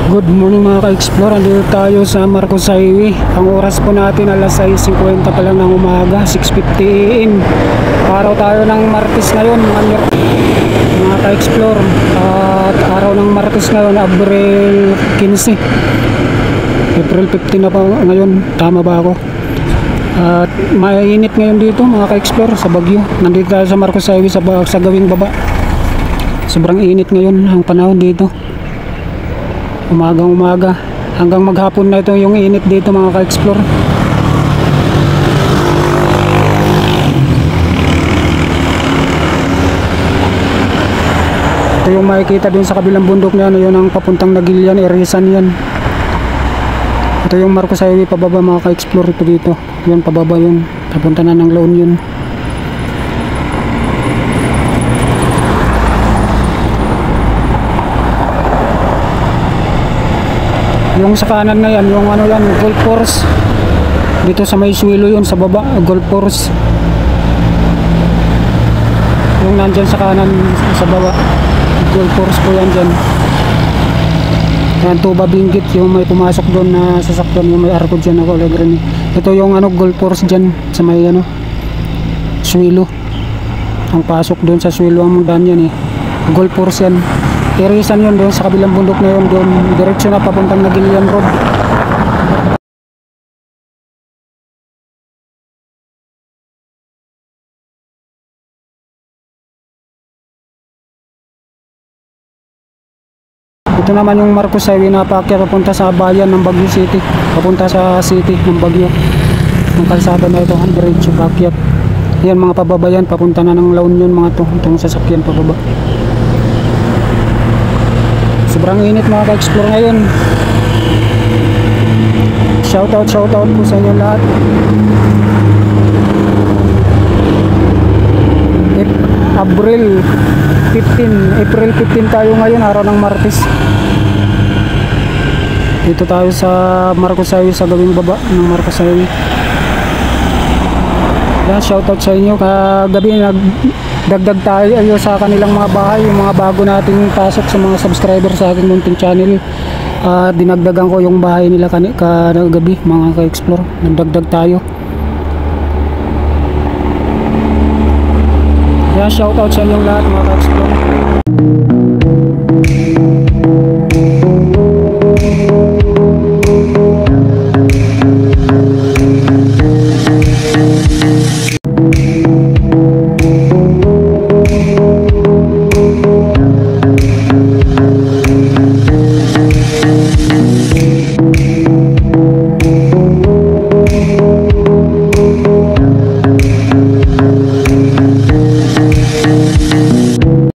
Good morning mga ka-explore, andito tayo sa Marcos Highway. Ang oras po natin alas 6:50 pa lang ng umaga, 6:50 AM. Araw tayo ng Martes ngayon mga ka-explore. At araw ng Martes ngayon, April 15. April 15 na pa ngayon, tama ba ako? At mainit ngayon dito mga ka-explore sa Baguio. Nandito tayo sa Marcos Highway sa gawing baba. Sobrang init ngayon ang panahon dito. Umagang-umaga hanggang maghapon na ito yung init dito mga ka-explore. Ito yung makikita dun sa kabilang bundok niya, yun ang papuntang Nagilian, Erisan yan. Ito yung Marcos Highway pababa mga ka-explore, ito dito. Yun pababa yun, papunta na ng La Union. Yung sa kanan na yan, yung ano yan, golf course. Dito sa may Suelo yun, sa baba, golf course. Yung nandyan sa kanan, sa baba, golf course po yan dyan. Yan, Tuba Benguet, yung may pumasok doon na sasakyan, yung may arko dyan ako, green. Ito yung ano, golf course dyan, sa may ano, Suelo. Ang pasok doon sa Suelo ang daan yan eh. Golf course yan. Erisan yun doon sa kabilang bundok na yun, doon diretso na papuntang Nagilian Road. Ito naman yung Marcos Highway na paakyat papunta sa bayan ng Baguio City, papunta sa city ng Baguio. Ang kalsada na ito, diretso paakyat. Yan mga pababayan, papunta na ng La Union mga itong sasakyan pababa. Sobrang init mga ka-explore ngayon. Shoutout po sa inyo lahat. April 15 tayo ngayon, araw ng Martes. Dito tayo sa Marcos Highway, sa gawing baba ng Marcos Highway. Yan, shoutout sa inyo. Kagabi nagdagdag tayo sa kanilang mga bahay, yung mga bago nating pasok sa mga subscriber sa ating munting channel. Dinagdagan ko yung bahay nila kagabi mga ka-explore. Nagdagdag tayo. Yan, shoutout sa inyong lahat mga ka-explore.